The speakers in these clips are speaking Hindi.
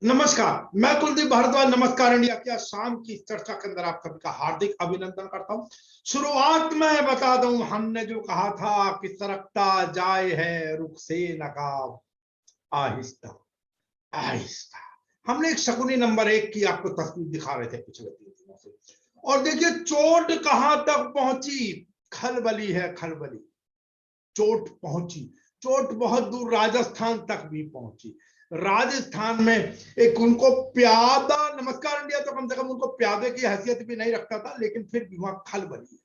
नमस्कार, मैं कुलदीप भारद्वाज नमस्कार इंडिया की शाम की चर्चा के अंदर आप सभी का हार्दिक अभिनंदन करता हूं। शुरुआत में बता दूं, हमने जो कहा था कि सरकता जाए है रुख से नकाब, आहिस्ता आहिस्ता। हमने एक शकुनी नंबर 1 की आपको तस्वीर दिखा रहे थे पिछले 3 दिनों से, और देखिए चोट कहां तक पहुंची। खलबली है खलबली, चोट पहुंची। चोट बहुत दूर राजस्थान तक भी पहुंची। राजस्थान में एक उनको प्यादा, नमस्कार इंडिया तो कम से कम उनको प्यादे की हैसियत भी नहीं रखता था, लेकिन फिर भी वहां खलबली है।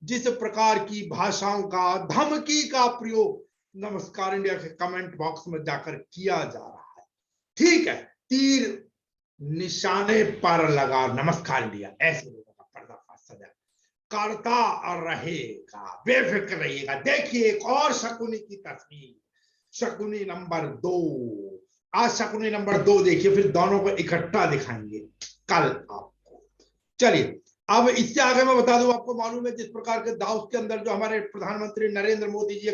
जिस प्रकार की भाषाओं का, धमकी का प्रयोग नमस्कार इंडिया के कमेंट बॉक्स में जाकर किया जा रहा है। ठीक है, तीर निशाने पर लगा नमस्कार इंडिया, ऐसे लोगों का पर्दाफाश सजा करता रहेगा, बेफिक्र रहिएगा। देखिए एक और शकुनी की तस्वीर, शकुनी नंबर 2। आज शकुनी नंबर 2 देखिए, फिर दोनों को इकट्ठा दिखाएंगे कल आपको। चलिए अब इससे आगे मैं बता दूं, आपको मालूम है जिस प्रकार के दाउस के अंदर जो हमारे प्रधानमंत्री नरेंद्र मोदी जी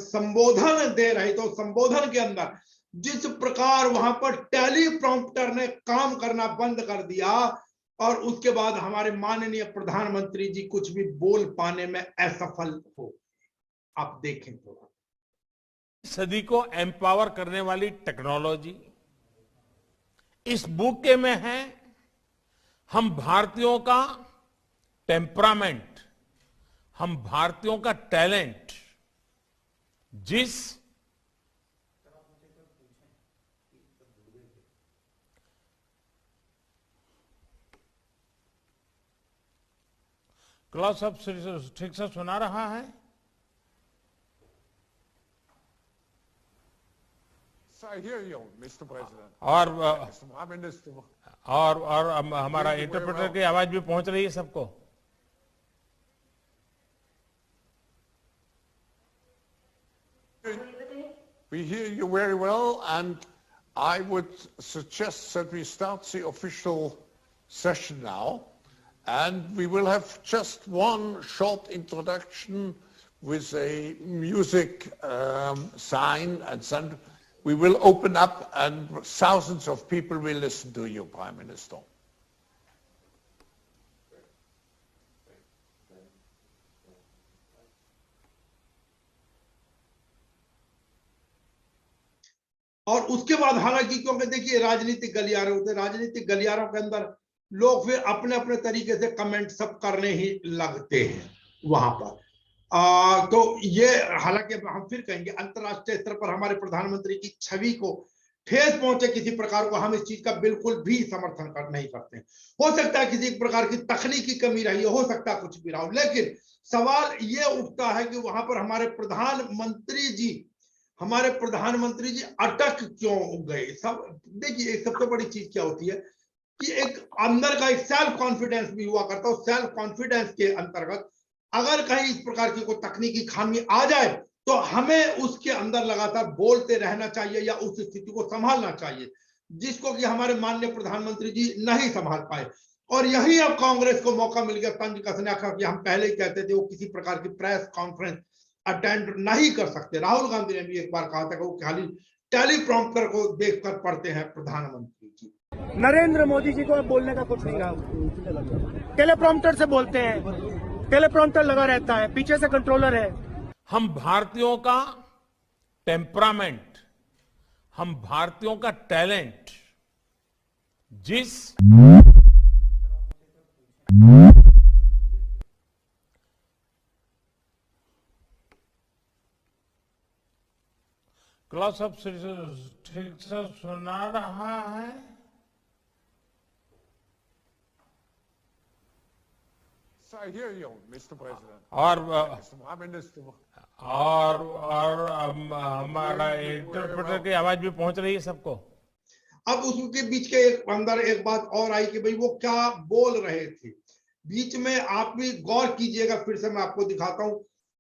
संबोधन दे रहे थे, संबोधन के अंदर जिस प्रकार वहां पर टेलीप्रॉम्प्टर ने काम करना बंद कर दिया, और उसके बाद हमारे माननीय प्रधानमंत्री जी कुछ भी बोल पाने में असफल हो। आप देखें तो सदी को एम्पावर करने वाली टेक्नोलॉजी इस बुक में है। हम भारतीयों का टेम्परामेंट, हम भारतीयों का टैलेंट, जिस क्लास अब ठीक से सुना रहा है। I hear you, Mr. President. और Mr. Prime Minister. और हमारा इंटरप्रेटर की आवाज भी पहुंच रही है सबको। We hear you very well, and I would suggest that we start the official session now, and we will have just one short introduction with a music sign, and then we will open up and thousands of people will listen to you, Prime Minister. और उसके बाद हालांकि, क्योंकि देखिए राजनीतिक गलियारे होते, राजनीतिक गलियारों के अंदर लोग फिर अपने अपने तरीके से कमेंट सब करने ही लगते हैं वहां पर। तो ये हालांकि हम फिर कहेंगे, अंतर्राष्ट्रीय स्तर पर हमारे प्रधानमंत्री की छवि को ठेस पहुंचे किसी प्रकार को, हम इस चीज का बिल्कुल भी समर्थन नहीं करते। हो सकता है किसी प्रकार की तकनीकी कमी रही हो सकता है कुछ भी रहा हो, लेकिन सवाल ये उठता है कि वहां पर हमारे प्रधानमंत्री जी अटक क्यों गए। सब देखिए, एक सबसे बड़ी चीज क्या होती है कि एक अंदर का एक सेल्फ कॉन्फिडेंस भी हुआ करता है। सेल्फ कॉन्फिडेंस के अंतर्गत अगर कहीं इस प्रकार की कोई तकनीकी खामी आ जाए तो हमें उसके अंदर लगातार बोलते रहना चाहिए या उस स्थिति को संभालना चाहिए, जिसको कि हमारे माननीय प्रधानमंत्री जी नहीं संभाल पाए। और यही अब कांग्रेस को मौका मिल गया तंज कसने का, कि हम पहले ही कहते थे वो किसी प्रकार की प्रेस कॉन्फ्रेंस अटेंड नहीं कर सकते। राहुल गांधी ने भी एक बार कहा था कि वो खाली टेलीप्रॉम्प्टर को देखकर पढ़ते हैं प्रधानमंत्री जी। नरेंद्र मोदी जी को अब बोलने का कुछ नहीं रहा, टेलीप्रॉम्प्टर से बोलते हैं, टेलीप्रॉम्प्टर लगा रहता है, पीछे से कंट्रोलर है। हम भारतीयों का टेम्परामेंट, हम भारतीयों का टैलेंट, जिस क्लास अब ठीक से सुना रहा है। I hear you, Mr. President. और Mr. Prime Minister. हमारा इंटरप्रेटर की आवाज भी पहुंच रही है सबको। अब उसके बीच के अंदर एक बात और आई कि भाई वो क्या बोल रहे थे। बीच में आप भी गौर कीजिएगा, फिर से मैं आपको दिखाता हूं।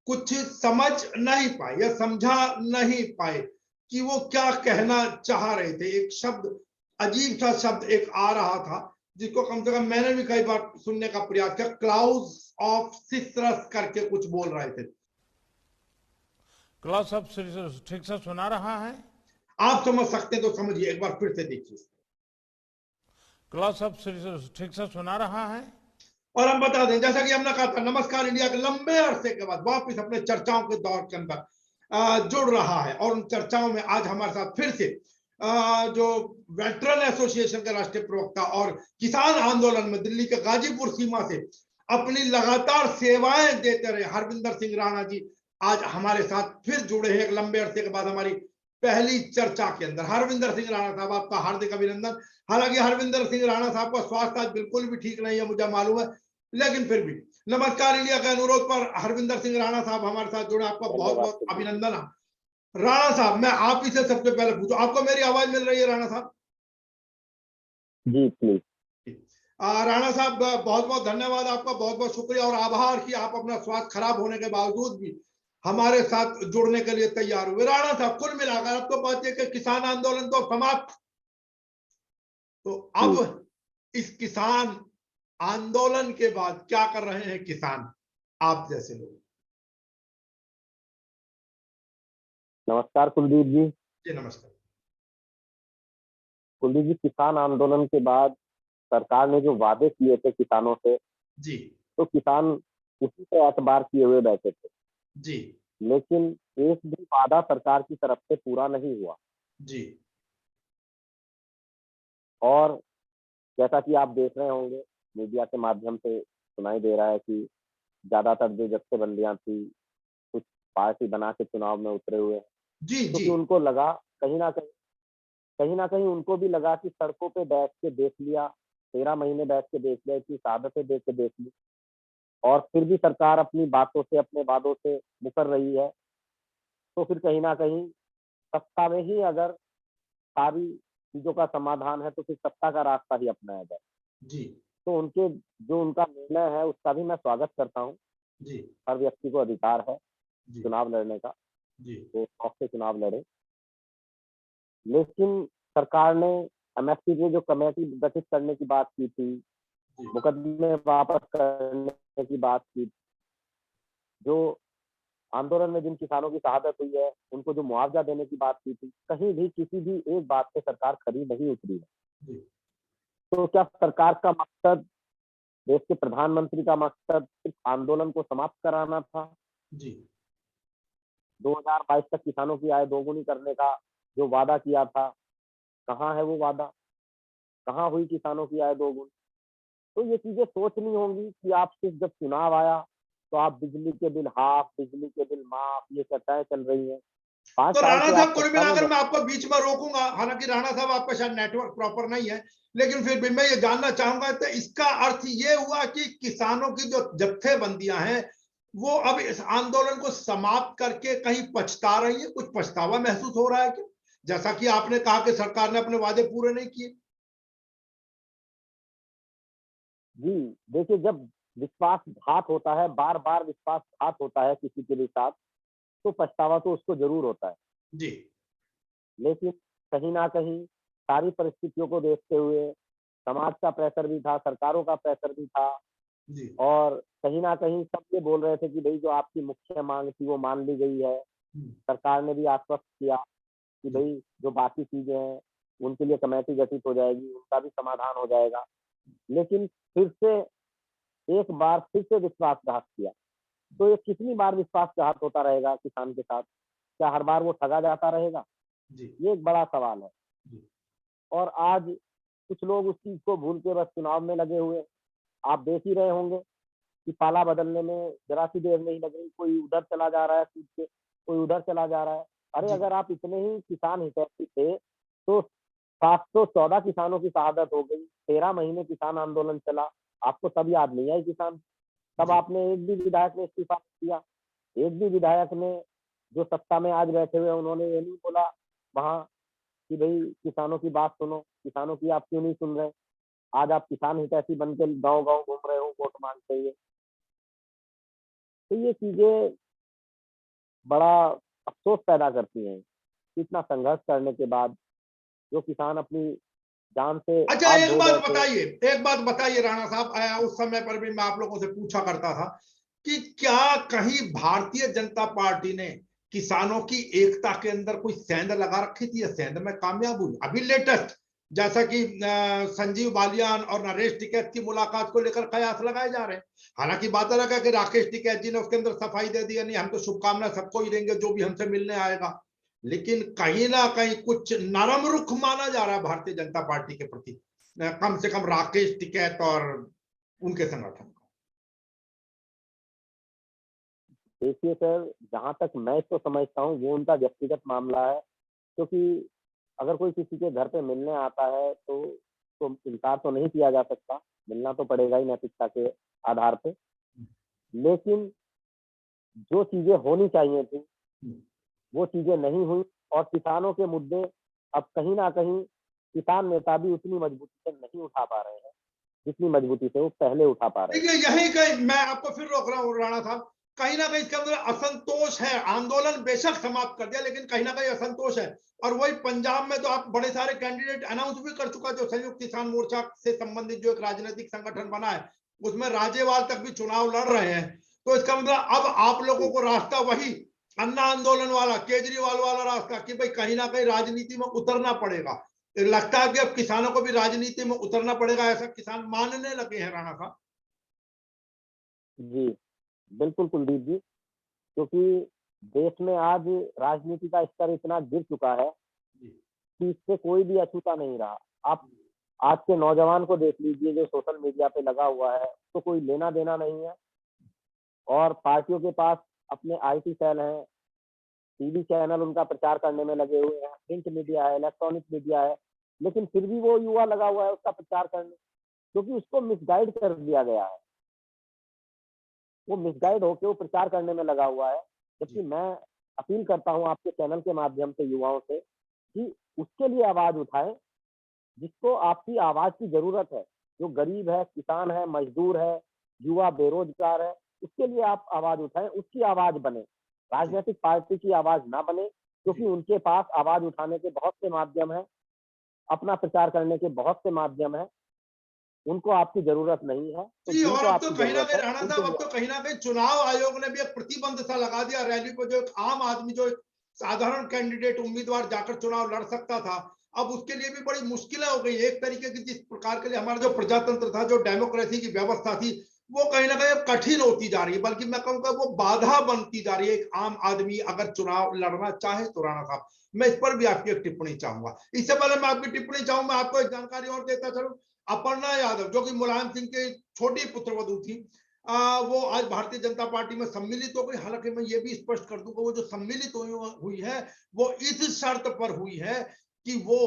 कुछ समझ नहीं पाए या समझा नहीं पाए कि वो क्या कहना चाह रहे थे। एक शब्द, अजीब सा शब्द एक आ रहा था, जिसको कम से कम मैंने भी कई बार सुनने का प्रयास किया। क्लाउड्स ऑफ सिसरस करके कुछ बोल रहे थे। क्लास अब ठीक से सुना रहा है। आप समझ सकते हैं तो समझिए, एक बार फिर से देखिए। क्लास अब ठीक से सुना रहा है। और हम बता दें, जैसा कि हमने कहा था, नमस्कार इंडिया के लंबे अरसे के बाद वापस अपने चर्चाओं के दौर के अंदर जुड़ रहा है। और उन चर्चाओं में आज हमारे साथ फिर से जो वेटरन एसोसिएशन के राष्ट्रीय प्रवक्ता और किसान आंदोलन में दिल्ली के गाजीपुर सीमा से अपनी लगातार सेवाएं देते रहे हरविंदर सिंह राणा जी आज हमारे साथ फिर जुड़े हैं, एक लंबे अरसे के बाद हमारी पहली चर्चा के अंदर। हरविंदर सिंह राणा साहब, आपका हार्दिक अभिनंदन। हालांकि हरविंदर सिंह राणा साहब का स्वास्थ्य आज बिल्कुल भी ठीक नहीं है, मुझे मालूम है, लेकिन फिर भी नमस्कार इंडिया के अनुरोध पर हरविंदर सिंह राणा साहब हमारे साथ जुड़े, आपका बहुत बहुत अभिनंदन। राणा साहब, मैं आप ही से सबसे पहले पूछूं, आपको मेरी आवाज मिल रही है राणा साहब? जी प्लीज। राणा साहब, बहुत बहुत धन्यवाद आपका, बहुत बहुत शुक्रिया और आभार कि आप अपना स्वास्थ्य खराब होने के बावजूद भी हमारे साथ जुड़ने के लिए तैयार हुए। राणा साहब, कुल मिलाकर अब तो बात है कि किसान आंदोलन तो समाप्त, तो अब इस किसान आंदोलन के बाद क्या कर रहे हैं किसान, आप जैसे लोग? नमस्कार कुलदीप जी। जी नमस्कार। कुलदीप जी, किसान आंदोलन के बाद सरकार ने जो वादे किए थे किसानों से, जी तो किसान उसी पे एतबार किए हुए बैठे थे। जी लेकिन एक भी वादा सरकार की तरफ से पूरा नहीं हुआ। जी। और जैसा कि आप देख रहे होंगे, मीडिया के माध्यम से सुनाई दे रहा है कि ज्यादातर जो जत्थेबंदियां थी, कुछ पार्टी बना के चुनाव में उतरे हुए, जी क्योंकि जी उनको लगा कहीं ना कहीं उनको भी लगा कि सड़कों पे बैठ के देख लिया, 13 महीने बैठ के देख लिया, इतनी शहादतें देख के देख ली, और फिर भी सरकार अपनी बातों से, अपने वादों से मुकर रही है, तो फिर कहीं ना कहीं सत्ता में ही अगर सारी चीजों का समाधान है तो फिर सत्ता का रास्ता ही अपनाया जाए। जी तो उनके जो उनका निर्णय है उसका भी मैं स्वागत करता हूँ। जी हर व्यक्ति को अधिकार है जी चुनाव लड़ने का, जी वो शौक से चुनाव लड़े। लेकिन सरकार ने एमएसपी की जो कमेटी गठित करने की बात की थी, मुकदमे वापस करने की बात की, जो आंदोलन में जिन किसानों की शहादत हुई है उनको जो मुआवजा देने की बात की थी, कहीं भी किसी भी एक बात पे सरकार खरी नहीं उतरी है। तो क्या सरकार का मकसद, देश के प्रधानमंत्री का मकसद सिर्फ आंदोलन को समाप्त कराना था? जी 2022 तक किसानों की आय दोगुनी करने का जो वादा किया था, कहाँ है वो वादा? कहाँ हुई किसानों की आय दोगुनी? तो ये चीजें सोचनी होंगी कि आप सिर्फ जब चुनाव आया तो आप बिजली के बिल हाफ, बिजली के बिल माफ, ये चर्चाएं चल रही हैं। 5 तो साल राणा से साहब, आप कुल सत्ता में मिलाकर मैं आपको बीच में रोकूंगा, हालांकि राणा साहब आपका शायद नेटवर्क प्रॉपर नहीं है, लेकिन फिर भी मैं ये जानना चाहूंगा, तो इसका अर्थ ये हुआ कि किसानों की जो जत्थेबंदियां हैं वो अब इस आंदोलन को समाप्त करके कहीं पछता रही है, कुछ पछतावा महसूस हो रहा है क्या? जैसा कि आपने कहा कि सरकार ने अपने वादे पूरे नहीं किए। जी देखिए, जब विश्वासघात होता है, बार बार विश्वासघात होता है किसी के भी साथ, तो पछतावा तो उसको जरूर होता है। जी लेकिन कहीं ना कहीं सारी परिस्थितियों को देखते हुए समाज का प्रेशर भी था, सरकारों का प्रेशर भी था, जी और कहीं ना कहीं सब ये बोल रहे थे कि भाई जो आपकी मुख्य मांग थी वो मान ली गई है। सरकार ने भी आश्वस्त किया कि भाई जो बाकी चीजें हैं उनके लिए कमेटी गठित हो जाएगी, उनका भी समाधान हो जाएगा। लेकिन फिर से एक बार फिर से विश्वासघात किया। तो ये कितनी बार विश्वासघात होता रहेगा किसान के साथ? क्या हर बार वो ठगा जाता रहेगा? जी ये एक बड़ा सवाल है। जी और आज कुछ लोग उस चीज को भूल के बस चुनाव में लगे हुए। आप देख ही रहे होंगे कि पाला बदलने में जरा सी देर नहीं लग रही, कोई उधर चला जा रहा है कूद के, कोई उधर चला जा रहा है। अरे अगर आप इतने ही किसान हितैषी थे तो 714 किसानों की शहादत हो गई, 13 महीने किसान आंदोलन चला, आपको तब याद नहीं आई किसान? तब आपने एक भी विधायक ने इस्तीफा दिया? एक भी विधायक ने, जो सत्ता में आज बैठे हुए, उन्होंने ये नहीं बोला वहां कि भाई किसानों की बात सुनो, किसानों की आप क्यों नहीं सुन रहे? आज आप किसान हितैषी बन के गाँव गाँव घूम रहे हो वोट मांगते हुए। तो ये चीजें बड़ा अफसोस पैदा करती हैं। इतना संघर्ष करने के बाद जो किसान अपनी जान से अच्छा, हाथ एक धो बात बैठे। बताइए, एक बात बताइए राणा साहब, उस समय पर भी मैं आप लोगों से पूछा करता था कि क्या कहीं भारतीय जनता पार्टी ने किसानों की एकता के अंदर कोई सेंध लगा रखी थी, या सेंध में कामयाब हुई? अभी लेटेस्ट जैसा कि संजीव बालियान और नरेश टिकैत की मुलाकात को लेकर कयास लगाए जा रहे हैं। हालांकि बात अलग है कि राकेश टिकैत जी ने उसके अंदर सफाई दे दी, नहीं हम तो शुभकामना सबको ही देंगे जो भी हमसे मिलने आएगा, लेकिन कहीं ना कहीं कुछ नरम रुख माना जा रहा है भारतीय जनता पार्टी के प्रति, कम से कम राकेश टिकैत और उनके संगठन को। देखिए सर, जहां तक मैं इसको समझता हूँ वो उनका व्यक्तिगत मामला है, क्योंकि अगर कोई किसी के घर पे मिलने आता है तो इनकार तो नहीं किया जा सकता, मिलना तो पड़ेगा ही नैतिकता के आधार पे। लेकिन जो चीजें होनी चाहिए थी वो चीजें नहीं हुई, और किसानों के मुद्दे अब कहीं ना कहीं किसान नेता भी उतनी मजबूती से नहीं उठा पा रहे हैं जितनी मजबूती से वो पहले उठा पा रहे हैं। देखिए यही कहीं मैं आपको फिर रोक रहा हूँ राणा साहब, कहीं ना कहीं इसके अंदर असंतोष है। आंदोलन बेशक समाप्त कर दिया, लेकिन कहीं ना कहीं असंतोष है। और वही पंजाब में तो आप बड़े सारे कैंडिडेट अनाउंस भी कर चुका, जो संयुक्त किसान मोर्चा से संबंधित जो एक राजनीतिक संगठन बना है उसमें राज्यपाल तक भी चुनाव लड़ रहे हैं। तो इसका मतलब अब आप लोगों को रास्ता वही अन्ना आंदोलन वाला, केजरीवाल वाला रास्ता कि भाई कहीं ना कहीं राजनीति में उतरना पड़ेगा। लगता है कि अब किसानों को भी राजनीति में उतरना पड़ेगा, ऐसा किसान मानने लगे हैं राणा साहब। जी बिल्कुल कुलदीप जी, क्योंकि देश में आज राजनीति का स्तर इतना गिर चुका है कि इससे कोई भी अछूता नहीं रहा। आप आज के नौजवान को देख लीजिए जो सोशल मीडिया पे लगा हुआ है, तो कोई लेना देना नहीं है, और पार्टियों के पास अपने आईटी सेल हैं, टीवी चैनल उनका प्रचार करने में लगे हुए हैं, प्रिंट मीडिया है, इलेक्ट्रॉनिक मीडिया है, लेकिन फिर भी वो युवा लगा हुआ है उसका प्रचार करने, क्योंकि उसको मिसगाइड कर दिया गया है। वो मिसगाइड होकर वो प्रचार करने में लगा हुआ है। जबकि मैं अपील करता हूं आपके चैनल के माध्यम से युवाओं से कि उसके लिए आवाज उठाएं जिसको आपकी आवाज की जरूरत है, जो गरीब है, किसान है, मजदूर है, युवा बेरोजगार है, उसके लिए आप आवाज उठाएं, उसकी आवाज बने, राजनीतिक पार्टी की आवाज ना बने, क्योंकि उनके पास आवाज उठाने के बहुत से माध्यम है, अपना प्रचार करने के बहुत से माध्यम है, उनको आपकी जरूरत नहीं है। तो जी, और जिनको अब तो आपकी कहीं ना जरूरत कहीं है राणा उनके साहब, अब लिए तो कहीं ना कहीं चुनाव आयोग ने भी एक प्रतिबंध सा लगा दिया रैली को। जो एक आम आदमी, जो एक साधारण कैंडिडेट उम्मीदवार जाकर चुनाव लड़ सकता था, अब उसके लिए भी बड़ी मुश्किलें हो गई। एक तरीके की जिस प्रकार के लिए हमारा जो प्रजातंत्र था, जो डेमोक्रेसी की व्यवस्था थी, वो कहीं ना कहीं अब कठिन होती जा रही है, बल्कि मैं कहूँगा वो बाधा बनती जा रही है। एक आम आदमी अगर चुनाव लड़ना चाहे तो राणा साहब, मैं इस पर भी आपकी एक टिप्पणी चाहूंगा। इससे पहले मैं आपकी टिप्पणी चाहूंगा, मैं आपको एक जानकारी और देता चलूं। अपर्णा यादव, जो कि मुलायम सिंह के छोटी पुत्रवधू थी, वो आज भारतीय जनता पार्टी में सम्मिलित हो गई। हालांकि मैं ये भी स्पष्ट कर दूं कि वो जो सम्मिलित हुई है वो इस शर्त पर हुई है कि वो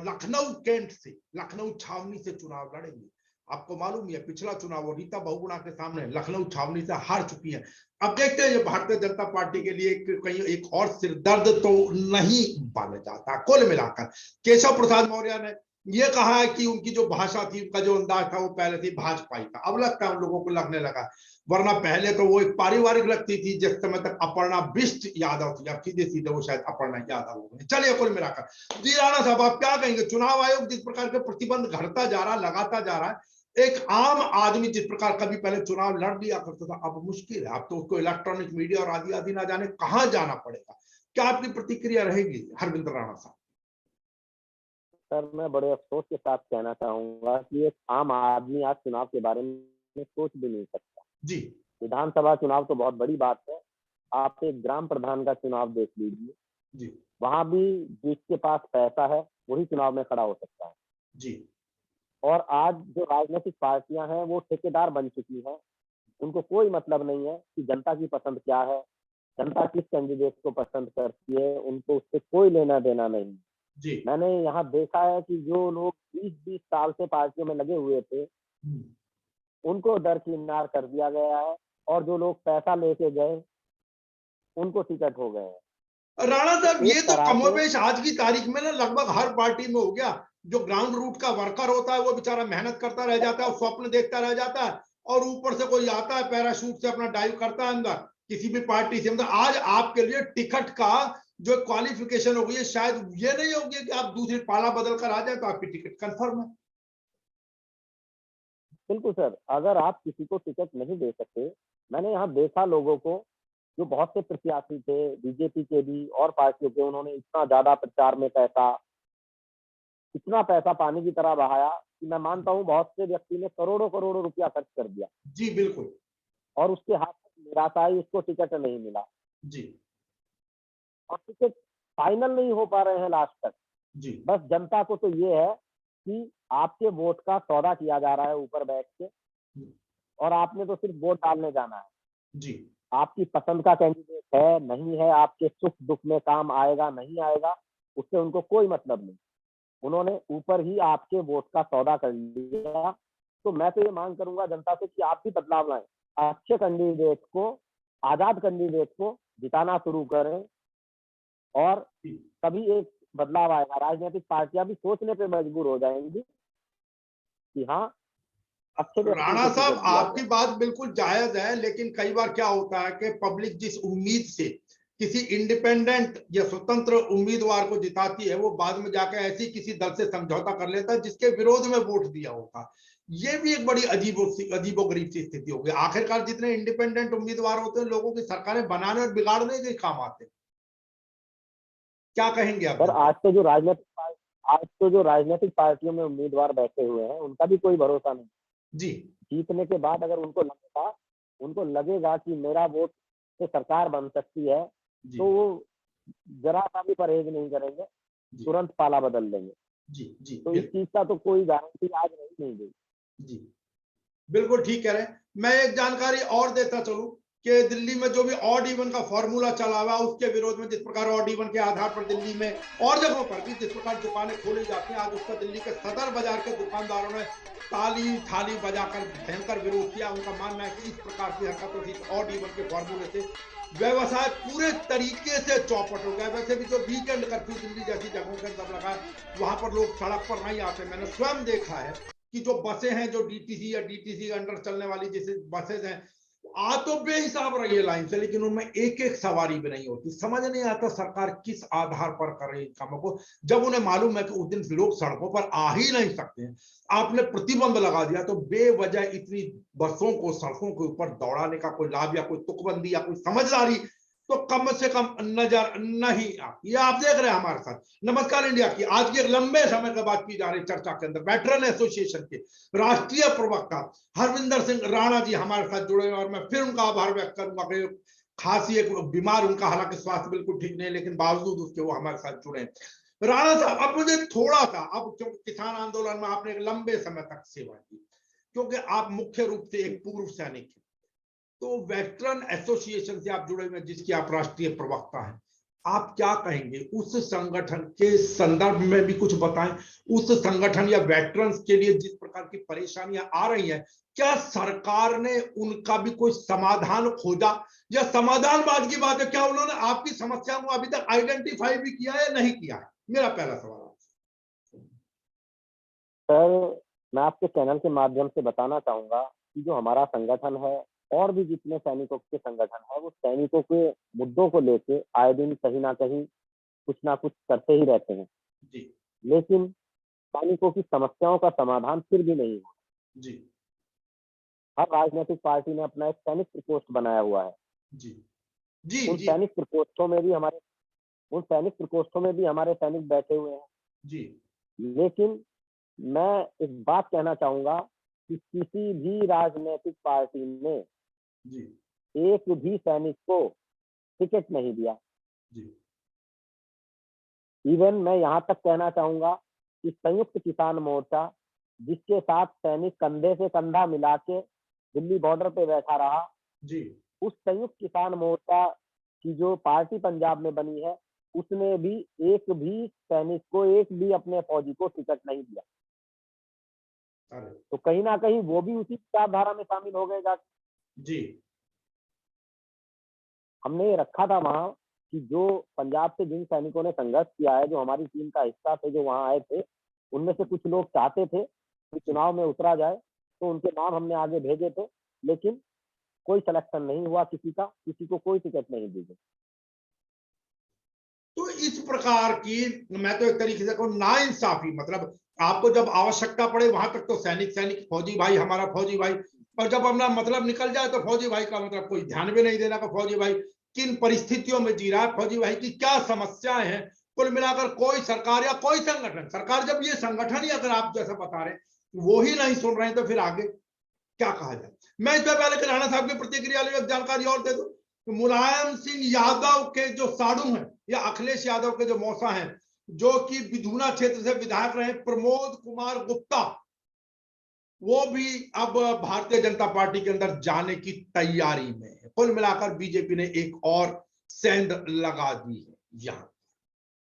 लखनऊ कैंट से, लखनऊ छावनी से चुनाव लड़ेंगे। आपको मालूम है पिछला चुनाव वो रीता बहुगुणा के सामने लखनऊ छावनी से हार चुकी है। अब देखते हैं भारतीय जनता पार्टी के लिए कहीं एक और सिरदर्द तो नहीं बन जाता। कुल मिलाकर केशव प्रसाद मौर्य ने ये कहा है कि उनकी जो भाषा थी, उनका जो अंदाज था, वो पहले से भाजपाई था। अब लगता है उन लोगों को लगने लगा, वरना पहले तो वो एक पारिवारिक लगती थी जिस समय तक अपर्णा बिष्ट यादव थी। अब सीधे सीधे वो शायद अपर्णा यादव हो गए। चलिए कुल मिलाकर जी राणा साहब, आप क्या कहेंगे? चुनाव आयोग जिस प्रकार के प्रतिबंध घटता जा रहा है, लगाता जा रहा है, एक आम आदमी जिस प्रकार कभी पहले चुनाव लड़ लिया करता था, अब मुश्किल है। अब तो उसको इलेक्ट्रॉनिक मीडिया और आदि आदि ना जाने कहां जाना पड़ेगा। क्या आपकी प्रतिक्रिया रहेगी हरविंदर राणा साहब? सर, मैं बड़े अफसोस के साथ कहना चाहूंगा कि एक आम आदमी आज चुनाव के बारे में सोच भी नहीं सकता। जी, विधानसभा चुनाव तो बहुत बड़ी बात है, आप एक ग्राम प्रधान का चुनाव देख लीजिए, जी, वहां भी जिसके पास पैसा है वही चुनाव में खड़ा हो सकता है। जी, और आज जो राजनीतिक पार्टियां हैं वो ठेकेदार बन चुकी हैं, उनको कोई मतलब नहीं है कि जनता की पसंद क्या है, जनता किस कैंडिडेट को पसंद करती है, उनको उससे कोई लेना देना नहीं। जी, मैंने यहाँ देखा है कि जो लोग 20-20 साल से पार्टियों में लगे हुए थे उनको दरकिनार कर दिया गया है, और जो लोग पैसा लेके गए उनको टिकट हो गए हैं। राणा साहब, ये एक तो तरह से कमोबेश आज की तारीख में ना लगभग हर पार्टी में हो गया। जो ग्राउंड रूट का वर्कर होता है वो बेचारा मेहनत करता रह जाता है, स्वप्न देखता रह जाता है, और ऊपर से कोई आता है पैराशूट से अपना डाइव करता है अंदर किसी भी पार्टी से। मतलब आज आपके लिए टिकट का जो क्वालिफिकेशन हो गई है, शायद ये नहीं होगी कि आप दूसरी पाला बदल कर आ जाए तो आपकी टिकट कंफर्म है। बिल्कुल सर, अगर आप किसी को टिकट नहीं दे सकते, मैंने यहाँ देखा लोगों को जो बहुत से प्रत्याशी थे बीजेपी के भी और पार्टियों के, उन्होंने इतना ज्यादा प्रचार में इतना पैसा पानी की तरह बहाया कि मैं मानता हूं बहुत से व्यक्ति ने करोड़ों करोड़ों रुपया खर्च कर दिया। जी बिल्कुल। और उसके हाथ में निराशा आई, उसको टिकट नहीं मिला जी और टिकट फाइनल नहीं हो पा रहे हैं लास्ट तक। जी बस जनता को तो ये है कि आपके वोट का सौदा किया जा रहा है ऊपर बैठ के, और आपने तो सिर्फ वोट डालने जाना है। जी आपकी पसंद का कैंडिडेट है नहीं है, आपके सुख दुख में काम आएगा नहीं आएगा, उससे उनको कोई मतलब नहीं। उन्होंने ऊपर ही आपके वोट का सौदा कर लिया। तो मैं तो ये मांग करूंगा जनता से कि आप भी बदलाव लाएं, अच्छे कैंडिडेट को, आजाद कैंडिडेट को जिताना शुरू करें, और तभी एक बदलाव आएगा। राजनीतिक पार्टियां भी सोचने पे मजबूर हो जाएंगी कि हाँ अच्छे व्यक्ति राणा को साहब, टिकट दिया आपकी जाए। बात बिल्कुल जायज है, लेकिन कई बार क्या होता है कि पब्लिक जिस उम्मीद से किसी इंडिपेंडेंट या स्वतंत्र उम्मीदवार को जिताती है, वो बाद में जाकर ऐसी किसी दल से समझौता कर लेता है जिसके विरोध में वोट दिया होता है। ये भी एक बड़ी अजीबोगरीब सी स्थिति होगी। आखिरकार जितने इंडिपेंडेंट उम्मीदवार होते हैं, लोगों की सरकारें बनाने और बिगाड़ने के काम आते हैं। क्या कहेंगे आप? पर आज तो जो राजनीतिक पार्टियों में उम्मीदवार बैठे हुए हैं, उनका भी कोई भरोसा नहीं। जी जीतने के बाद अगर उनको लगेगा कि मेरा वोट से सरकार बन सकती है, तो वो जरा सा भी परहेज नहीं करेंगे, तुरंत पाला बदल देंगे। जी जी तो इस चीज का तो कोई गारंटी आज नहीं गई। जी बिल्कुल ठीक कह रहे हैं। मैं एक जानकारी और देता चलूं कि दिल्ली में जो भी ऑड इवन का फॉर्मूला चला हुआ, उसके विरोध में जिस प्रकार ऑड इवन के आधार पर दिल्ली में और जगहों पर भी जिस प्रकार दुकानें खोली जाती हैं, आज उसका दिल्ली के सदर बाजार के दुकानदारों ने ताली थाली बजाकर भयंकर विरोध किया। उनका मानना है कि इस प्रकार की हरकतों से, ऑड इवन के फॉर्मूले से व्यवसाय पूरे तरीके से चौपट हो गया। वैसे भी जो वीकेंड कर्फ्यू दिल्ली जैसी जगहों के अंदर लगा है, वहां पर लोग सड़क पर नहीं आते। मैंने स्वयं देखा है कि जो बसें हैं, जो डीटीसी या डीटीसी के अंडर चलने वाली जैसे बसेज हैं, आ तो बेहिसाब रही है लाइन से, लेकिन उनमें एक एक सवारी भी नहीं होती। समझ नहीं आता सरकार किस आधार पर कर रही है कामों को, जब उन्हें मालूम है कि उस दिन लोग सड़कों पर आ ही नहीं सकते हैं। आपने प्रतिबंध लगा दिया, तो बेवजह इतनी बसों को सड़कों के ऊपर दौड़ाने का कोई लाभ या कोई तुकबंदी या कोई समझदारी तो कम से कम नजर नहीं आती। ये आप देख रहे हैं हमारे साथ। नमस्कार इंडिया की आज की एक लंबे समय के बाद की जा रही चर्चा के अंदर वेटरन एसोसिएशन के राष्ट्रीय प्रवक्ता हरविंदर सिंह राणा जी हमारे साथ जुड़े, और मैं फिर उनका आभार व्यक्त करूंगा कि खांसी एक बीमार, उनका हालांकि स्वास्थ्य बिल्कुल ठीक नहीं, लेकिन बावजूद उसके वो हमारे साथ जुड़े। राणा साहब, अब मुझे थोड़ा सा, अब क्योंकि किसान आंदोलन में आपने एक लंबे समय तक सेवा की, क्योंकि आप मुख्य रूप से एक पूर्व सैनिक हैं, तो वेटरन एसोसिएशन से आप जुड़े हुए, जिसकी आप राष्ट्रीय प्रवक्ता हैं, आप क्या कहेंगे उस संगठन के संदर्भ में भी कुछ बताएं। उस संगठन या वेटरन्स के लिए जिस प्रकार की परेशानियां आ रही हैं, क्या सरकार ने उनका भी कोई समाधान खोजा, या समाधान बाद की बात है, क्या उन्होंने आपकी समस्या को अभी तक आइडेंटिफाई भी किया है, नहीं किया है? मेरा पहला सवाल। सर, मैं आपके चैनल के माध्यम से बताना चाहूंगा कि जो हमारा संगठन है और भी जितने सैनिकों के संगठन है, वो सैनिकों के मुद्दों को लेके आए दिन कहीं ना कहीं कुछ ना कुछ करते ही रहते हैं जी। लेकिन सैनिकों की समस्याओं का समाधान फिर भी नहीं हुआ जी। हर राजनीतिक पार्टी ने अपना एक सैनिक प्रकोष्ठ बनाया हुआ है। जी जी उन जी सैनिक प्रकोष्ठों में भी हमारे सैनिक बैठे हुए हैं जी। लेकिन मैं एक बात कहना चाहूंगा कि किसी भी राजनीतिक पार्टी ने जी एक भी सैनिक को टिकट नहीं दिया। जी। इवन मैं यहाँ तक कहना चाहूंगा कि संयुक्त किसान मोर्चा, जिसके साथ सैनिक कंधे से कंधा मिला के दिल्ली बॉर्डर पे बैठा रहा, जी। उस संयुक्त किसान मोर्चा की जो पार्टी पंजाब में बनी है, उसने भी एक भी सैनिक को, एक भी अपने फौजी को टिकट नहीं दिया। तो कहीं ना कहीं वो भी उसी विचारधारा में शामिल हो गए। जी। हमने ये रखा था वहां कि जो पंजाब से जिन सैनिकों ने संघर्ष किया है, जो हमारी टीम का हिस्सा थे, जो वहां आए थे, उनमें से कुछ लोग चाहते थे कि चुनाव में उतरा जाए, तो उनके नाम हमने आगे भेजे थे, लेकिन कोई सिलेक्शन नहीं हुआ किसी का, किसी को कोई टिकट नहीं दी गई। तो इस प्रकार की, मैं तो एक तरीके से कहूँ, नाइंसाफी, मतलब आपको जब आवश्यकता पड़े वहां तक तो सैनिक सैनिक, फौजी भाई हमारा फौजी भाई, और जब अपना मतलब निकल जाए तो फौजी भाई का मतलब कोई ध्यान भी नहीं देना का फौजी भाई। किन परिस्थितियों में जी रहा है, फौजी भाई की क्या समस्याएं हैं। कुल मिलाकर कोई सरकार या कोई संगठन, सरकार जब ये संगठन ही अगर आप जैसा बता रहे वो ही नहीं सुन रहे हैं तो फिर आगे क्या कहा जाए। मैं इससे पहले कि राणा साहब की प्रतिक्रिया एक जानकारी और दे दूं, तो मुलायम सिंह यादव के जो साड़ू हैं या अखिलेश यादव के जो मौसा हैं, जो कि विधुना क्षेत्र से विधायक रहे प्रमोद कुमार गुप्ता, वो भी अब भारतीय जनता पार्टी के अंदर जाने की तैयारी में है। कुल मिलाकर बीजेपी ने एक और सेंध लगा दी है यहां।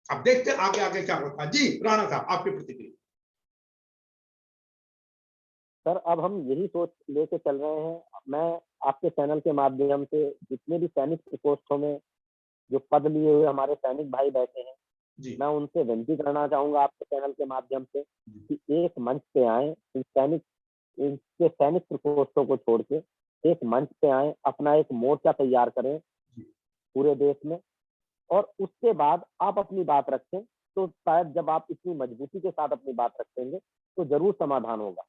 अब देखते हैं आगे आगे क्या होता है। जी राणा साहब, आपकी प्रतिक्रिया। सर, अब हम यही सोच लेके चल रहे हैं। मैं आपके चैनल के माध्यम से जितने भी सैनिक प्रकोष्ठों में जो पद लिए हुए हमारे सैनिक भाई बैठे हैं, मैं उनसे विनती करना चाहूंगा आपके चैनल के माध्यम से कि एक मंच पे आए, इनके सैनिक प्रकोष्ठों को छोड़ के एक मंच पे आए, अपना एक मोर्चा तैयार करें पूरे देश में, और उसके बाद आप अपनी बात रखें। तो शायद जब आप इतनी मजबूती के साथ अपनी बात रखेंगे तो जरूर समाधान होगा।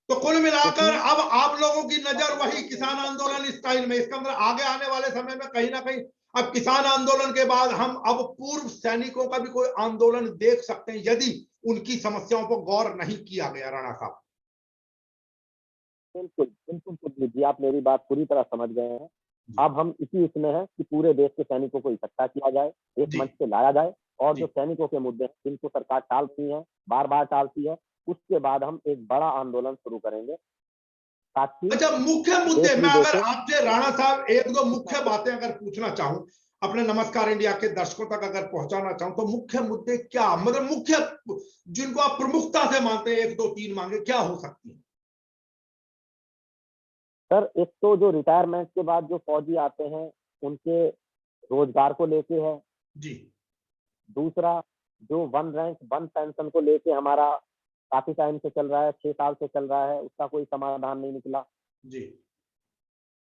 तो कुल मिलाकर अब आप लोगों की नजर वही किसान आंदोलन स्टाइल में, इसके अंदर आगे आने वाले समय में कहीं ना कहीं अब किसान आंदोलन के बाद हम अब पूर्व सैनिकों का भी कोई आंदोलन देख सकते हैं यदि उनकी समस्याओं पर गौर नहीं किया गया। राणा साहब, बिल्कुल बिल्कुल जी, आप मेरी बात पूरी तरह समझ गए हैं। अब हम इसी इसमें है कि पूरे देश के सैनिकों को इकट्ठा किया जाए, एक मंच पे लाया जाए, और जो सैनिकों के मुद्दे हैं जिनको सरकार टालती है, बार बार टालती है, उसके बाद हम एक बड़ा आंदोलन शुरू करेंगे ताकि। अच्छा, मुख्य मुद्दे मैं अगर आपसे राणा साहब एक दो मुख्य बातें अगर पूछना चाहूं, अपने नमस्कार इंडिया के दर्शकों तक अगर पहुंचाना चाहूं, तो मुख्य मुद्दे क्या, मतलब मुख्य जिनको आप प्रमुखता से मानते हैं, एक दो तीन मांगे क्या हो सकती है? सर, एक तो जो रिटायरमेंट के बाद जो फौजी आते हैं उनके रोजगार को लेके है जी। दूसरा, जो वन रैंक वन पेंशन को लेके हमारा काफी टाइम से चल रहा है, 6 साल से चल रहा है, उसका कोई समाधान नहीं निकला जी।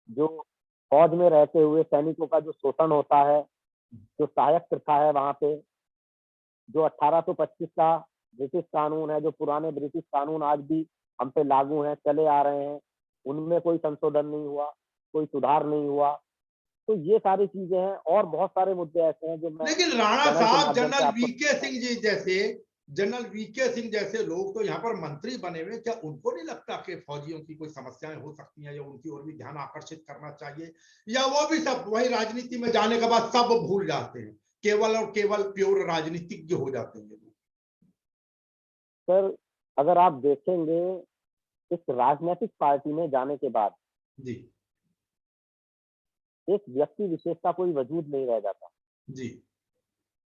जो फौज में रहते हुए सैनिकों का जो शोषण होता है, जो सहायक प्रथा है वहां पे, जो 1825 का ब्रिटिश कानून है, जो पुराने ब्रिटिश कानून आज भी हम पे लागू हैं, चले आ रहे हैं, उनमें कोई संशोधन नहीं हुआ, कोई सुधार नहीं हुआ। तो ये सारी चीजें हैं और बहुत सारे मुद्दे ऐसे हैं जो मैं, लेकिन राणा साहब, जनरल वीके सिंह जैसे लोग तो यहाँ पर मंत्री बने हुए, क्या उनको नहीं लगता कि फौजियों की कोई समस्याएं हो सकती हैं या उनकी ओर भी ध्यान आकर्षित करना चाहिए, या वो भी सब वही राजनीति में जाने के बाद सब भूल जाते हैं, केवल और केवल प्योर राजनीतिज्ञ हो जाते हैं? सर, अगर आप देखेंगे इस राजनीतिक पार्टी में जाने के बाद जी एक व्यक्ति विशेष का कोई वजूद नहीं रह जाता जी।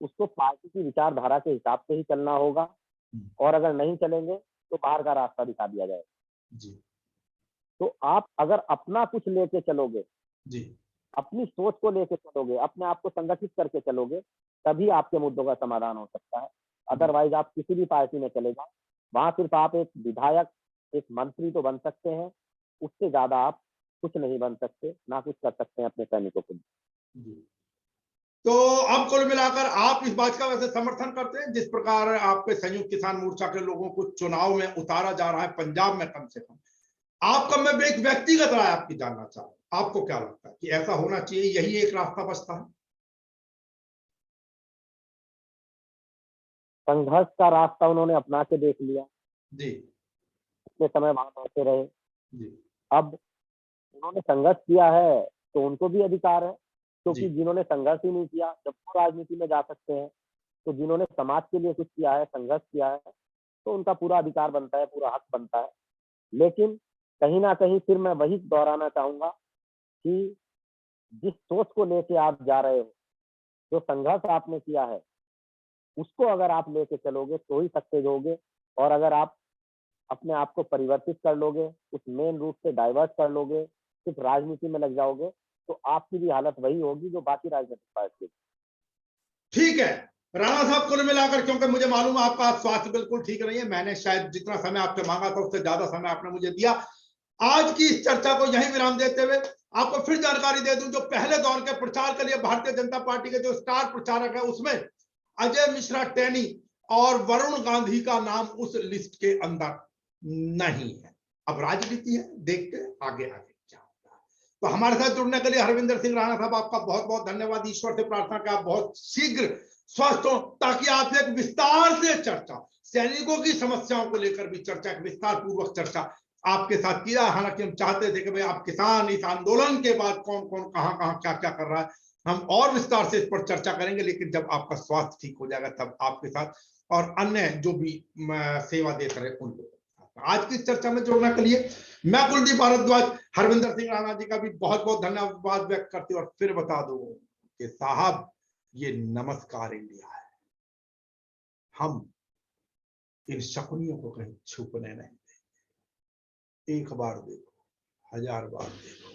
उसको पार्टी की विचारधारा के हिसाब से ही चलना होगा, और अगर नहीं चलेंगे तो बाहर का रास्ता दिखा दिया जाएगा जी। तो आप अगर अपना कुछ लेके चलोगे जी, अपनी सोच को लेके चलोगे, अपने आप को संगठित करके चलोगे, तभी आपके मुद्दों का समाधान हो सकता है। अदरवाइज आप किसी भी पार्टी में चले जाओ, वहां सिर्फ आप एक विधायक, एक मंत्री तो बन सकते हैं, उससे ज्यादा आप कुछ नहीं बन सकते, ना कुछ कर सकते हैं अपने सैनिकों के लिए। तो अब कुल मिलाकर आप इस बात का वैसे समर्थन करते हैं जिस प्रकार आपके संयुक्त किसान मोर्चा के लोगों को चुनाव में उतारा जा रहा है, पंजाब में कम से कम, आपका मैं एक व्यक्तिगत राय आपकी जानना चाह रहा हूं, आपको क्या लगता है कि ऐसा होना चाहिए, यही एक रास्ता बचता है? संघर्ष का रास्ता उन्होंने अपना के देख लिया जी। इतने समय वहां बैठे रहे जी। अब उन्होंने संघर्ष किया है तो उनको भी अधिकार है, क्योंकि जिन्होंने संघर्ष ही नहीं किया जब वो राजनीति में जा सकते हैं, तो जिन्होंने समाज के लिए कुछ किया है, संघर्ष किया है, तो उनका पूरा अधिकार बनता है, पूरा हक बनता है। लेकिन कहीं ना कहीं फिर मैं वही दोहराना चाहूंगा कि जिस सोच को लेके आप जा रहे हो, जो संघर्ष आपने किया है, उसको अगर आप लेके चलोगे तो ही सक्सेस होगे, और अगर आप अपने आप को परिवर्तित कर लोगे, उस मेन रूट से डाइवर्ट कर लोगे, सिर्फ राजनीति में लग जाओगे, तो आपकी भी हालत वही होगी जो बाकी राजनीतिक पार्टी। ठीक है राणा साहब, कुल मिलाकर क्योंकि मुझे मालूम है आपका स्वास्थ्य बिल्कुल ठीक नहीं है, मैंने शायद जितना समय आपसे मांगा था उससे ज्यादा समय आपने मुझे दिया। आज की इस चर्चा को यहीं विराम देते हुए आपको फिर जानकारी दे दूं, जो पहले दौर के प्रचार के लिए भारतीय जनता पार्टी के जो स्टार प्रचारक है उसमें अजय मिश्रा टैनी और वरुण गांधी का नाम उस लिस्ट के अंदर नहीं है। अब राजनीति है, देखते हैं आगे आगे क्या होता है। तो हमारे साथ जुड़ने के लिए हरविंदर सिंह राणा साहब आपका बहुत बहुत धन्यवाद। ईश्वर से प्रार्थना कि आप बहुत शीघ्र स्वस्थ हो, ताकि आप एक विस्तार से चर्चा, सैनिकों की समस्याओं को लेकर भी चर्चा, विस्तार पूर्वक चर्चा आपके साथ किया। हालांकि हम चाहते थे कि भाई आप किसान इस आंदोलन के बाद कौन कौन कहां कहां क्या क्या कर रहा है, हम और विस्तार से इस पर चर्चा करेंगे, लेकिन जब आपका स्वास्थ्य ठीक हो जाएगा तब आपके साथ और अन्य जो भी सेवा देते रहे उन लोगों। आज की चर्चा में जुड़ने के लिए मैं कुलदीप भारद्वाज हरविंदर सिंह राणा जी का भी बहुत बहुत धन्यवाद व्यक्त करती हूँ और फिर बता दूं कि साहब ये नमस्कार इंडिया है, हम इन शकुनियों को कहीं छुपने नहीं देंगे। एक बार देखो, 1000 बार देखो,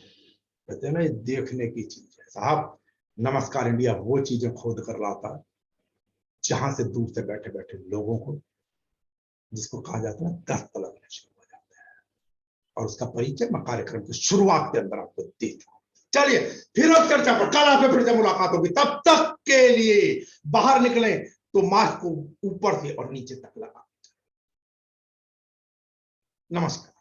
कहते हैं ना ये देखने की चीज है साहब। नमस्कार इंडिया वो चीजें खोद कर लाता है जहां से दूर से बैठे बैठे लोगों को, जिसको कहा जाता है दस्त लगने शुरू हो जाता है, और उसका परिचय मैं कार्यक्रम की शुरुआत के अंदर आपको देता हूं। चलिए फिर अब चर्चा पर कल आपसे फिर से मुलाकात होगी, तब तक के लिए बाहर निकले तो मास्क को ऊपर से और नीचे तक लगा। नमस्कार।